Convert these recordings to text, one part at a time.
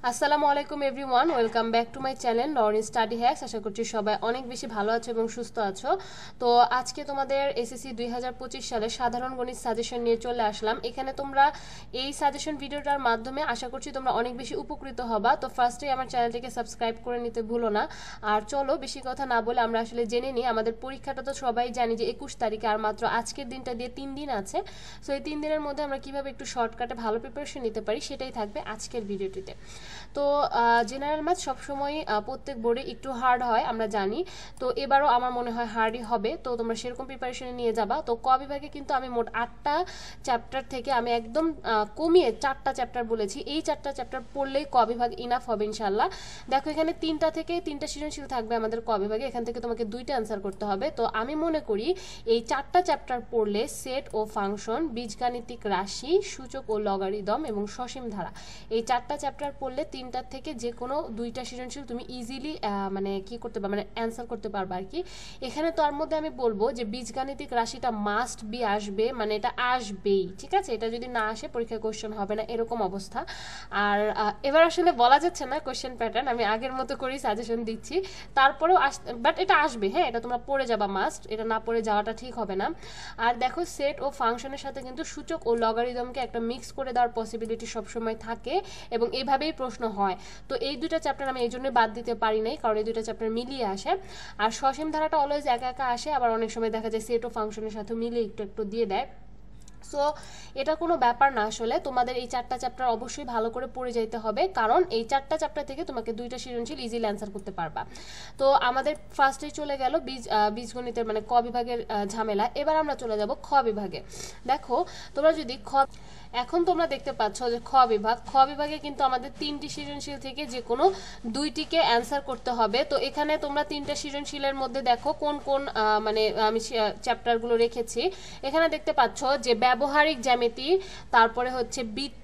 আসসালামু আলাইকুম everyone, welcome back to my channel Norin study hacks. আশা করছি সবাই অনেক বেশি ভালো আছো এবং সুস্থ আছো। তো আজকে তোমাদের এসএসসি 2025 সালে সাধারণ গণিত সাজেশন নিয়ে চলে আসলাম। এখানে তোমরা এই সাজেশন ভিডিওটার মাধ্যমে আশা করছি তোমরা অনেক বেশি উপকৃত হবা। তো ফার্স্টেই আমার চ্যানেলটিকে সাবস্ক্রাইব করে নিতে ভুলো না। আর চলো বেশি কথা না বলে আমরা আসলে জেনে নিই। আমাদের পরীক্ষাটা তো সবাই জানি যে 21 তারিখে, আর মাত্র আজকের দিনটা দিয়ে 3 দিন আছে। সো এই 3 দিনের মধ্যে আমরা কিভাবে একটু শর্টকাটে ভালো প্রিপারেশন নিতে পারি সেটাই থাকবে আজকের ভিডিওটিতে। তো জেনারেল ম্যাথ সবসময় প্রত্যেক বোর্ডে একটু হার্ড হয় আমরা জানি। তো এবারও আমার মনে হয় হার্ডই হবে। তো তোমরা সেরকম প্রিপারেশনে নিয়ে যাবা। তো ক বিভাগে কিন্তু আমি মোট 8টা চ্যাপ্টার থেকে আমি একদম কমিয়ে 4টা চ্যাপ্টার বলেছি। এই 4টা চ্যাপ্টার পড়লেই ক বিভাগ ইনাফ হবে ইনশাল্লাহ। দেখো এখানে 3টা থেকে 3টা সৃজনশীল থাকবে আমাদের ক বিভাগে। এখান থেকে তোমাকে 2টা অ্যান্সার করতে হবে। তো আমি মনে করি এই 4টা চ্যাপ্টার পড়লে সেট ও ফাংশন, বীজগাণিতিক রাশি, সূচক ও লগারিদম এবং সসীম ধারা, এই 4টা চ্যাপ্টার পড়লে 3টার থেকে যে কোনো 2টা সৃজনশীল তুমি ইজিলি মানে কি করতে পারবে, মানে অ্যান্সার করতে পারবে আর কি। এখানে তার মধ্যে আমি বলবো যে বীজগাণিতিক রাশিটা মাস্ট বি আসবে, মানে এটা আসবেই, ঠিক আছে। এটা যদি না আসে পরীক্ষায় কোশ্চেন হবে না, এরকম অবস্থা। আর এবার আসলে বলা যাচ্ছে না কোশ্চেন প্যাটার্ন, আমি আগের মতো করেই সাজেশন দিচ্ছি। তারপরেও বাট এটা আসবে, হ্যাঁ, এটা তোমরা পড়ে যাবা মাস্ট, এটা না পড়ে যাওয়াটা ঠিক হবে না। আর দেখো সেট ও ফাংশনের সাথে কিন্তু সূচক ও লগারিদমকে একটা মিক্স করে দেওয়ার পসিবিলিটি সবসময় থাকে এবং এইভাবেই প্রশ্ন হয়। তো এই 2টা চ্যাপ্টার আমি এই জন্যই বাদ দিতে পারি নাই, কারণ এই 2টা চ্যাপ্টার মিলিয়ে আসে। আর সসীম ধারাটা অলওয়েজ একা একা আসে, আবার অনেক সময় দেখা যায় সেট ও ফাংশনের সাথে মিলিয়ে একটু একটু দিয়ে দেয়। সো এটা কোনো ব্যাপার না, আসলে তোমাদের এই 4টা চ্যাপ্টার অবশ্যই ভালো করে পড়ে যেতে হবে, কারণ এই 4টা চ্যাপ্টার থেকে তোমাকে 2টা সৃজনশীল ইজিলি অ্যান্সার করতে পারবা। তো আমাদের ফার্স্টেই চলে গেল বীজগণিতের মানে ক বিভাগের ঝামেলা। এবার আমরা চলে যাব খ বিভাগে। দেখো তোমরা যদি এখন তোমরা দেখতে পাচ্ছ যে খ বিভাগে কিন্তু আমাদের 3টি সৃজনশীল থেকে যে কোনো 2টিকে অ্যান্সার করতে হবে। তো এখানে তোমরা 3টা সৃজনশীলের মধ্যে দেখো কোন কোন মানে আমি চ্যাপ্টারগুলো রেখেছি। এখানে দেখতে পাচ্ছ যে ব্যবহারিক জ্যামিতি, তারপরে হচ্ছে বৃত্ত,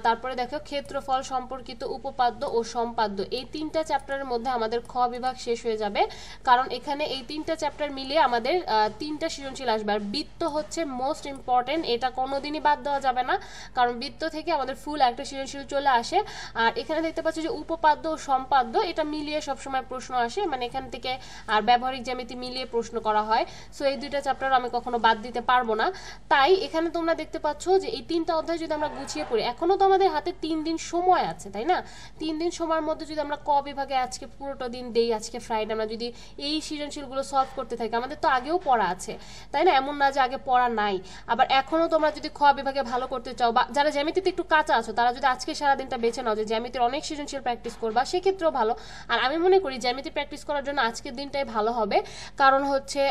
তারপরে দেখো ক্ষেত্রফল সম্পর্কিত উপপাদ্য ও সম্পাদ্য, এই 3টা চ্যাপ্টারের মধ্যে আমাদের খ বিভাগ শেষ হয়ে যাবে, কারণ এখানে এই 3টা চ্যাপ্টার মিলিয়ে আমাদের 3টা সৃজনশীল আসবে। আর বৃত্ত হচ্ছে মোস্ট ইম্পর্টেন্ট, এটা কোনোদিনই বাদ দেওয়া যাবে না, কারণ বৃত্ত থেকে আমাদের ফুল একটা সৃজনশীল চলে আসে। আর এখানে দেখতে পাচ্ছ যে উপপাদ্য ও সম্পাদ্য এটা মিলিয়ে সবসময় প্রশ্ন আসে, মানে এখান থেকে আর ব্যবহারিক জ্যামিতি মিলিয়ে প্রশ্ন করা হয়। সো এই 2টা চ্যাপ্টার আমি কখনো বাদ দিতে পারবো না। তাই এখানে তোমরা দেখতে পাচ্ছ যে এই 3টা অধ্যায় যদি আমরা গুছিয়ে পড়ি, এখনো তো আমাদের হাতে 3 দিন সময় আছে, তাই না? 3 দিন সময়ের মধ্যে যদি আমরা ক বিভাগে আজকে পুরোটা দিন দেই, আজকে ফ্রাইডে, আমরা যদি এই সৃজনশীলগুলো সলভ করতে থাকি, আমাদের তো আগেও পড়া আছে, তাই না? এমন না যে আগে পড়া নাই। আবার এখনো তোমরা যদি খ বিভাগে ভালো করতে চাও, বা যারা জ্যামিতিতে একটু কাঁচা আছো, তারা যদি আজকে সারাদিনটা বেছে নাও যে জ্যামিতির অনেক সৃজনশীল প্র্যাকটিস করবা, সেক্ষেত্রেও ভালো। আর আমি মনে করি জ্যামিতি প্র্যাকটিস করার জন্য আজকের দিনটাই ভালো হবে, কারণ হচ্ছে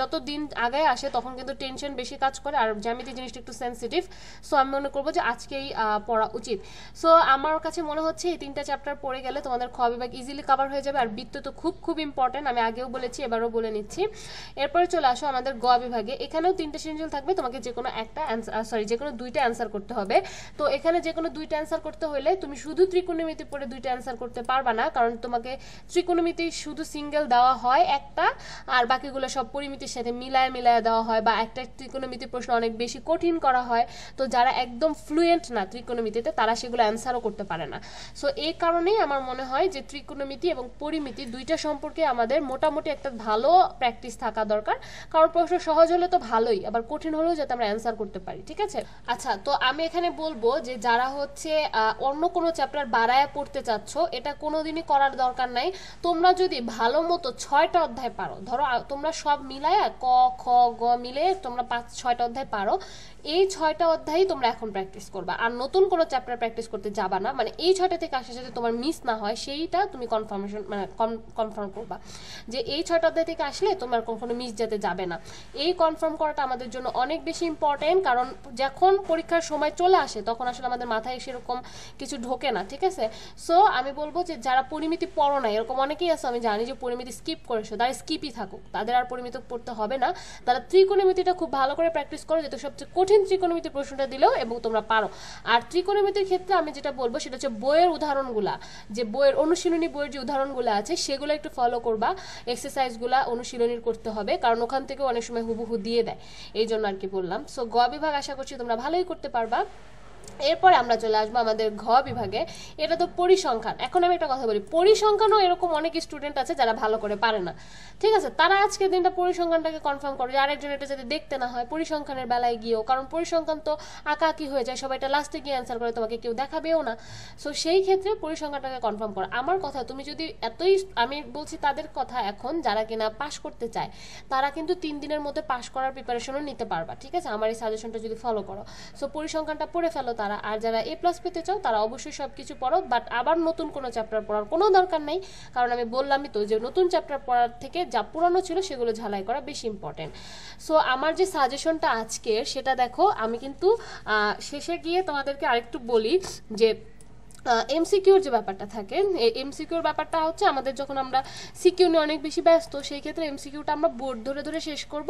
যত দিন আগে আসে তখন কিন্তু টেনশন বেশি কাজ করে, আর জ্যামিতি জিনিসটা একটু সেন্সিটিভ। সো আমি মনে করবো যে আজকেই পড়া উচিত। সো আমার কাছে মনে হচ্ছে এই 3টা চ্যাপ্টার পড়ে গেলে তোমাদের খ বিভাগ ইজিলি কভার হয়ে যাবে। আর বৃত্ত তো খুব খুব ইম্পর্টেন্ট, আমি আগেও বলেছি, এবারও বলে নিচ্ছি। এরপরে চলে আসো আমাদের গ বিভাগে। এখানেও 3টা সৃজনশীল থাকবে, তোমাকে যে কোনো একটা যে কোনো 2টা অ্যান্সার করতে হবে। তো এখানে যে কোনো 2টা অ্যান্সার করতে হলে তুমি শুধু ত্রিকোণমিতি পড়ে 2টা অ্যান্সার করতে পারবা না, কারণ তোমাকে ত্রিকোণমিতি শুধু সিঙ্গেল দেওয়া হয় একটা, আর বাকিগুলো সব পরিমিতির সাথে মিলায় দেওয়া হয়, বা একটা ত্রিকোণমিতি প্রশ্ন অনেক বেশি কঠিন করা হয়। তো যারা একদম ফ্লুয়েন্ট না ত্রিকোণমিতিতে, তারা সেগুলো অ্যান্সারও করতে পারে না। সো এই কারণেই আমার মনে হয় যে ত্রিকোণমিতি এবং পরিমিতি 2টা সম্পর্কে আমাদের মোটামুটি একটা ভালো প্র্যাকটিস থাকা দরকার, কারণ প্রশ্ন সহজ হলে তো ভালোই, আবার কঠিন হলেও যাতে আমরা অ্যান্সার করতে পারি, ঠিক আছে। আচ্ছা, তো আমি এখানে বলবো যে যারা হচ্ছে অন্য কোনো চ্যাপ্টার বাড়ায় পড়তে চাচ্ছ, এটা কোনোদিনই করার দরকার নাই। তোমরা যদি ভালো মতো 6টা অধ্যায় পারো, ধরো তোমরা সব মিলায়া ক খ গ মিলে তোমরা 5-6টা অধ্যায় পারো, এই 6টা অধ্যায়ই তোমরা এখন প্র্যাকটিস করবা। আর নতুন কোনো চ্যাপ্টার প্র্যাকটিস করতে যাবা না, মানে এই 6টা থেকে আসা যাতে তোমার মিস না হয় সেইটা তুমি কনফার্ম করবা, যে এই 6টা অধ্যায় থেকে আসলে তোমার কখনো মিস যাতে যাবে না। এই কনফার্ম করাটা আমাদের জন্য অনেক বেশি ইম্পর্টেন্ট, কারণ যখন পরীক্ষার সময় চলে আসে তখন আসলে আমাদের মাথায় সেরকম কিছু ঢোকে না, ঠিক আছে। সো আমি বলবো যে যারা পরিমিতি পড়ো না, এরকম অনেকেই আছে আমি জানি যে পরিমিতি স্কিপ করেছো, তারা স্কিপই থাকুক, তাদের আর পরিমিতি পড়তে হবে না। তারা ত্রিকোণমিতিটা খুব ভালো করে প্র্যাকটিস করো, যেহেতু সবচেয়ে কঠিন ত্রিকোণমিতি প্রশ্নটা দিলেও এবং তোমরা পারো। আর ত্রিকোণমিতির ক্ষেত্রে আমি যেটা বলবো সেটা হচ্ছে বইয়ের উদাহরণগুলা, যে বইয়ের অনুশীলনী বইয়ের যে উদাহরণগুলো আছে সেগুলো একটু ফলো করবা, এক্সারসাইজগুলো অনুশীলনীর করতে হবে, কারণ ওখান থেকেও অনেক সময় হুবহু দিয়ে দেয়, এই জন্য আর কি বললাম। সো গ বিভাগ আশা করছি তোমরা ভালোই করতে পারবা। এরপরে আমরা চলে আসবো আমাদের ঘ বিভাগে। এটা তো পরিসংখ্যান। এখন আমি একটা কথা বলি, পরিসংখ্যানও এরকম অনেক স্টুডেন্ট আছে যারা ভালো করে পারে না, ঠিক আছে? তারা আজকের দিনটা পরিসংখ্যানটাকে কনফার্ম করে যে আরেকজন এটা যাতে দেখতে না হয় পরিসংখ্যানের বেলায় গিয়েও, কারণ পরিসংখ্যান তো আঁকাআঁকি হয়ে যায়, সবাই এটা লাস্টে গিয়ে অ্যান্সার করে, তোমাকে কেউ দেখাবেও না। সো সেই ক্ষেত্রে পরিসংখ্যানটাকে কনফার্ম করো। আমার কথা, তুমি যদি এতই, আমি বলছি তাদের কথা এখন যারা কিনা পাশ করতে চায়, তারা কিন্তু 3 দিনের মধ্যে পাশ করার প্রিপারেশনও নিতে পারবা, ঠিক আছে? আমার এই সাজেশনটা যদি ফলো করো। সো পরিসংখ্যানটা পড়ে ফেলো তারা। আর যারা A+ পেতে চাও তারা অবশ্যই সব কিছু পড়ো, বাট আবার নতুন কোনো চ্যাপ্টার পড়ার কোনো দরকার নেই, কারণ আমি বললামই তো যে নতুন চ্যাপ্টার পড়ার থেকে যা পুরানো ছিল সেগুলো ঝালাই করা বেশি ইম্পর্টেন্ট। সো আমার যে সাজেশনটা আজকের সেটা দেখো, আমি কিন্তু শেষে গিয়ে তোমাদেরকে আরেকটু বলি যে এমসিকিউর যে ব্যাপারটা থাকে, এই এমসিকিউর ব্যাপারটা হচ্ছে আমাদের যখন আমরা সিকিউ নিয়ে অনেক বেশি ব্যস্ত, সেই ক্ষেত্রে এমসিকিউটা আমরা বোর্ড ধরে ধরে শেষ করব।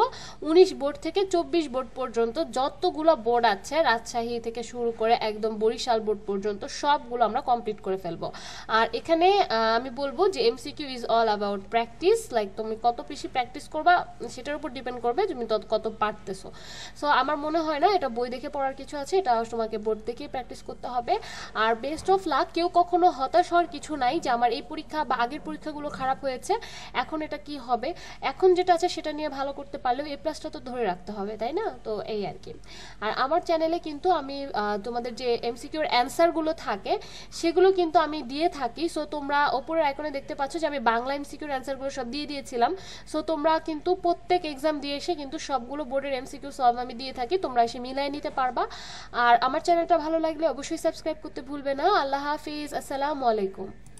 19 বোর্ড থেকে 24 বোর্ড পর্যন্ত যতগুলো বোর্ড আছে, রাজশাহী থেকে শুরু করে একদম বরিশাল বোর্ড পর্যন্ত সবগুলো আমরা কমপ্লিট করে ফেলবো। আর এখানে আমি বলবো যে MCQ is all about practice, like তুমি কত বেশি প্র্যাকটিস করবা সেটার উপর ডিপেন্ড করবে তুমি কত পারতেছো। সো আমার মনে হয় না এটা বই দেখে পড়ার কিছু আছে, এটা তোমাকে বোর্ড দেখেই প্র্যাকটিস করতে হবে। আর বেস্ট অফ লাক। কেউ কখনো হতাশ হওয়ার কিছু নাই যে আমার এই পরীক্ষা বা আগের পরীক্ষাগুলো খারাপ হয়েছে, এখন এটা কি হবে। এখন যেটা আছে সেটা নিয়ে ভালো করতে পারলেও A+টা তো ধরে রাখতে হবে, তাই না? তো এই আর কি। আর আমার চ্যানেলে কিন্তু আমি তোমাদের যে এমসিকিউর অ্যান্সারগুলো থাকে সেগুলো কিন্তু আমি দিয়ে থাকি। সো তোমরা ওপরের আইকনে দেখতে পাচ্ছ যে আমি বাংলা এমসিকিউর অ্যান্সারগুলো সব দিয়ে দিয়েছিলাম। সো তোমরা কিন্তু প্রত্যেক এক্সাম দিয়ে এসে কিন্তু সবগুলো বোর্ডের এমসিকিউ সলভ আমি দিয়ে থাকি, তোমরা এসে মিলাই নিতে পারবা। আর আমার চ্যানেলটা ভালো লাগলে অবশ্যই সাবস্ক্রাইব করতে ভুলবে না। আল্লাহ হাফিজ, আসসালামু আলাইকুম।